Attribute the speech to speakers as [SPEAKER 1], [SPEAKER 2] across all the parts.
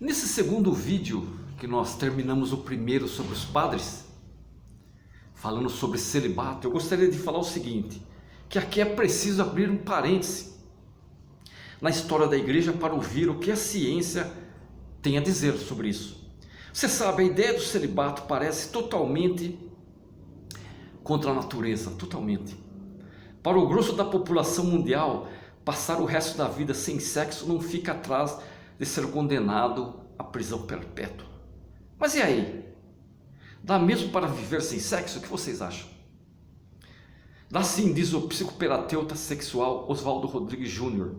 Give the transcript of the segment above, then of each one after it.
[SPEAKER 1] Nesse segundo vídeo, que nós terminamos o primeiro sobre os padres, falando sobre celibato, eu gostaria de falar o seguinte, que aqui é preciso abrir um parêntese na história da igreja para ouvir o que a ciência tem a dizer sobre isso. Você sabe, a ideia do celibato parece totalmente contra a natureza, totalmente. Para o grosso da população mundial, passar o resto da vida sem sexo não fica atrás de ser condenado à prisão perpétua. Mas e aí? Dá mesmo para viver sem sexo? O que vocês acham? Dá sim, diz o psicoterapeuta sexual Oswaldo Rodrigues Júnior,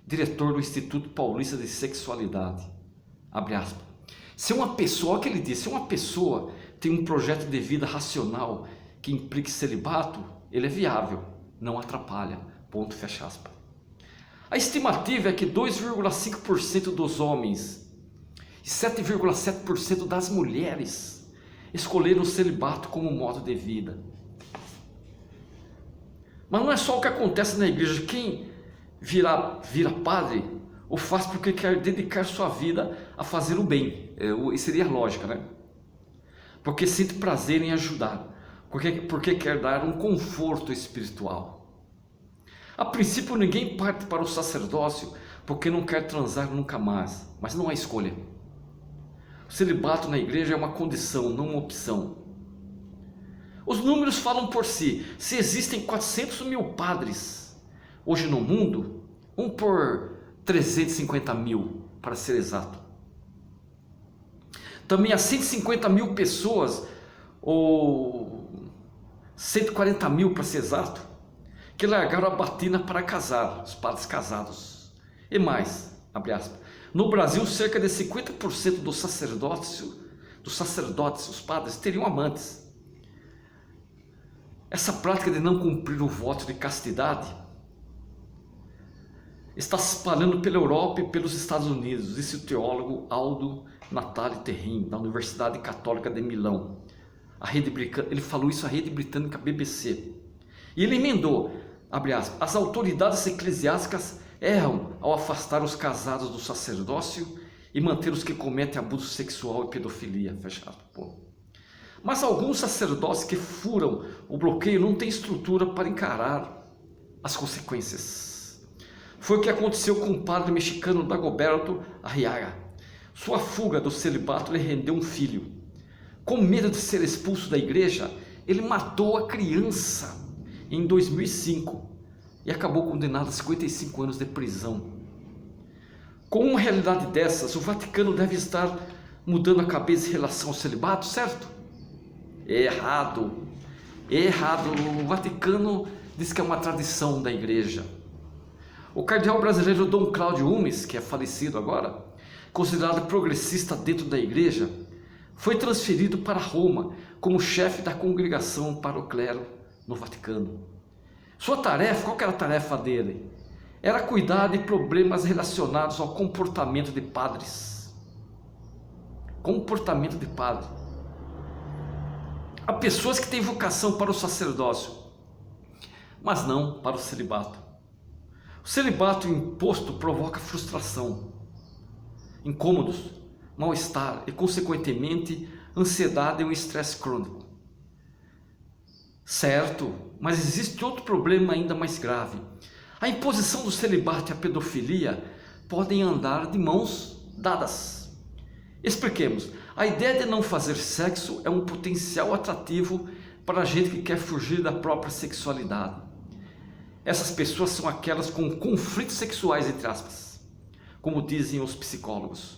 [SPEAKER 1] diretor do Instituto Paulista de Sexualidade. Abre aspas. Se uma pessoa, olha o que ele diz, se uma pessoa tem um projeto de vida racional que implique celibato, ele é viável, não atrapalha. Ponto, fecha aspas. A estimativa é que 2,5% dos homens e 7,7% das mulheres escolheram o celibato como modo de vida. Mas não é só o que acontece na igreja. Quem vira padre o faz porque quer dedicar sua vida a fazer o bem. Isso seria a lógica, né? Porque sente prazer em ajudar, porque quer dar um conforto espiritual. A princípio ninguém parte para o sacerdócio porque não quer transar nunca mais, mas não há escolha. O celibato na igreja é uma condição, não uma opção. Os números falam por si. Se existem 400 mil padres hoje no mundo, um por 350 mil, para ser exato. Também há 150 mil pessoas, ou 140 mil para ser exato, que largaram a batina para casar, os padres casados. E mais, abre aspas, no Brasil cerca de 50% dos sacerdotes, os padres, teriam amantes. Essa prática de não cumprir o voto de castidade está se espalhando pela Europa e pelos Estados Unidos, disse o teólogo Aldo Natale Terrin, da Universidade Católica de Milão. Ele falou isso à rede britânica BBC. E ele emendou, abre aspas, as autoridades eclesiásticas erram ao afastar os casados do sacerdócio e manter os que cometem abuso sexual e pedofilia, fecha aspas. Mas alguns sacerdotes que furam o bloqueio não têm estrutura para encarar as consequências. Foi o que aconteceu com o padre mexicano Dagoberto Arriaga. Sua fuga do celibato lhe rendeu um filho. Com medo de ser expulso da igreja, ele matou a criança em 2005 e acabou condenado a 55 anos de prisão. Com uma realidade dessas, o Vaticano deve estar mudando a cabeça em relação ao celibato, certo? É errado. O Vaticano diz que é uma tradição da igreja. O cardeal brasileiro Dom Cláudio Umes, que é falecido agora, considerado progressista dentro da igreja, foi transferido para Roma como chefe da congregação para o clero no Vaticano. Sua tarefa, qual que era a tarefa dele? Era cuidar de problemas relacionados ao comportamento de padres. Comportamento de padre. Há pessoas que têm vocação para o sacerdócio, mas não para o celibato. O celibato imposto provoca frustração, incômodos, mal-estar e, consequentemente, ansiedade e um estresse crônico. Certo, mas existe outro problema ainda mais grave. A imposição do celibato e a pedofilia podem andar de mãos dadas. Expliquemos. A ideia de não fazer sexo é um potencial atrativo para a gente que quer fugir da própria sexualidade. Essas pessoas são aquelas com conflitos sexuais, entre aspas, como dizem os psicólogos.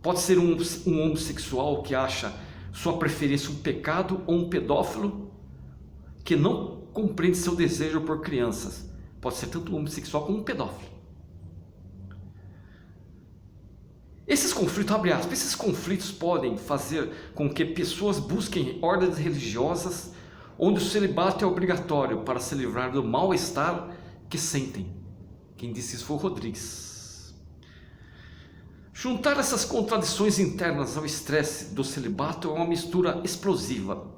[SPEAKER 1] Pode ser um homossexual que acha sua preferência um pecado, ou um pedófilo que não compreende seu desejo por crianças. Pode ser tanto um homossexual como um pedófilo. Esses conflitos, abre aspas, esses conflitos podem fazer com que pessoas busquem ordens religiosas onde o celibato é obrigatório para se livrar do mal-estar que sentem. Quem disse isso foi o Rodrigues. Juntar essas contradições internas ao estresse do celibato é uma mistura explosiva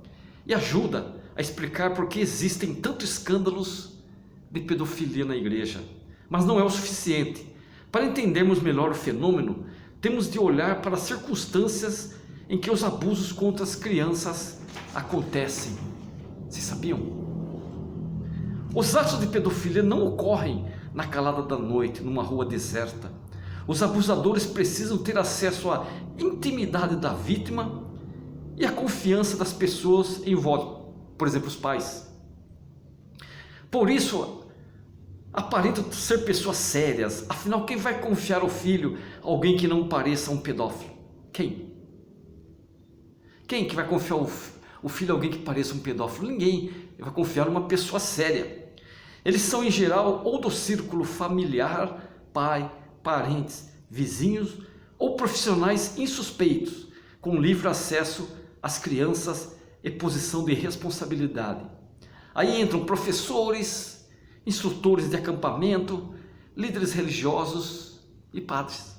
[SPEAKER 1] e ajuda a explicar por que existem tantos escândalos de pedofilia na igreja. Mas não é o suficiente. Para entendermos melhor o fenômeno, temos de olhar para as circunstâncias em que os abusos contra as crianças acontecem. Vocês sabiam? Os atos de pedofilia não ocorrem na calada da noite, numa rua deserta. Os abusadores precisam ter acesso à intimidade da vítima e à confiança das pessoas em volta, por exemplo, os pais. Por isso, aparentam ser pessoas sérias. Afinal, quem vai confiar ao filho a alguém que não pareça um pedófilo? Quem? Quem que vai confiar o filho a alguém que pareça um pedófilo? Ninguém. Ele vai confiar numa pessoa séria. Eles são em geral ou do círculo familiar, pai, parentes, vizinhos ou profissionais insuspeitos, com livre acesso às crianças e posição de responsabilidade. Aí entram professores, instrutores de acampamento, líderes religiosos e padres.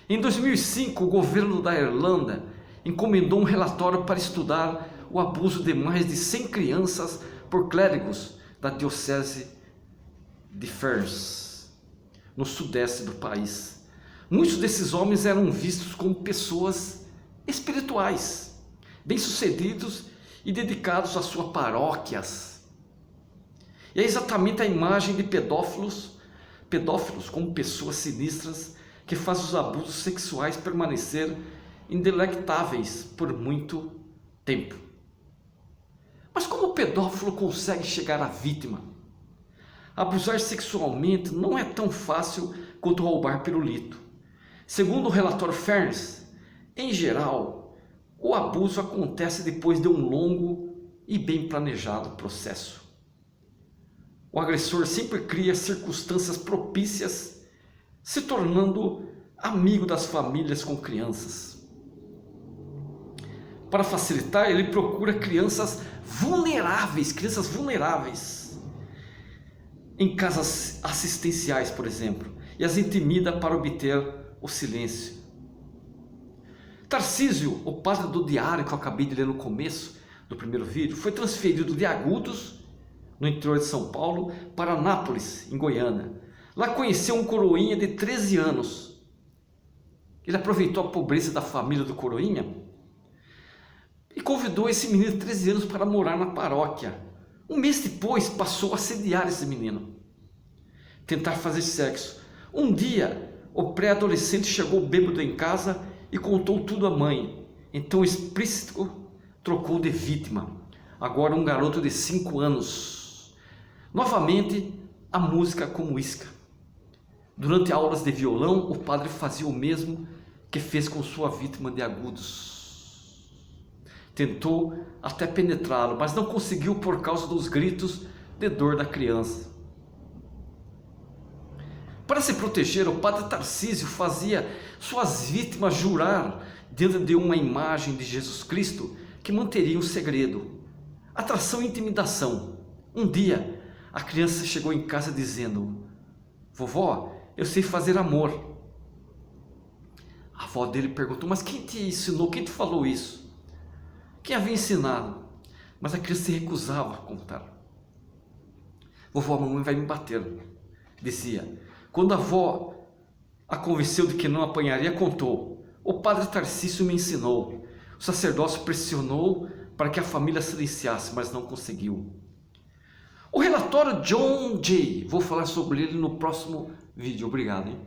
[SPEAKER 1] Em 2005, o governo da Irlanda encomendou um relatório para estudar o abuso de mais de 100 crianças por clérigos da diocese de Ferns, no sudeste do país. Muitos desses homens eram vistos como pessoas espirituais, bem-sucedidos e dedicados às suas paróquias. E é exatamente a imagem de pedófilos como pessoas sinistras que faz os abusos sexuais permanecer indelectáveis por muito tempo. Mas como o pedófilo consegue chegar à vítima? Abusar sexualmente não é tão fácil quanto roubar pirulito. Segundo o relatório Ferns, em geral, o abuso acontece depois de um longo e bem planejado processo. O agressor sempre cria circunstâncias propícias, se tornando amigo das famílias com crianças. Para facilitar, ele procura crianças vulneráveis em casas assistenciais, por exemplo, e as intimida para obter o silêncio. Tarcísio, o padre do diário que eu acabei de ler no começo do primeiro vídeo, foi transferido de Agudos, no interior de São Paulo, para Nápoles, em Goiânia. Lá conheceu um coroinha de 13 anos. Ele aproveitou a pobreza da família do coroinha e convidou esse menino de 13 anos para morar na paróquia. Um mês depois, passou a assediar esse menino, tentar fazer sexo. Um dia, o pré-adolescente chegou bêbado em casa e contou tudo à mãe. Então o explícito trocou de vítima. Agora um garoto de 5 anos. Novamente, a música como isca. Durante aulas de violão, o padre fazia o mesmo que fez com sua vítima de Agudos. Tentou até penetrá-lo, mas não conseguiu por causa dos gritos de dor da criança. Para se proteger, o padre Tarcísio fazia suas vítimas jurar diante de uma imagem de Jesus Cristo que manteria um segredo. Atração e intimidação. Um dia, a criança chegou em casa dizendo: "Vovó, eu sei fazer amor." A avó dele perguntou: "Mas quem te ensinou? Quem te falou isso?" Quem havia ensinado? Mas a criança se recusava a contar. "Vovó, a mamãe vai me bater", dizia. Quando a avó a convenceu de que não apanharia, contou: "O padre Tarcísio me ensinou." O sacerdócio pressionou para que a família silenciasse, mas não conseguiu. O relatório John Jay, vou falar sobre ele no próximo vídeo. Obrigado, hein?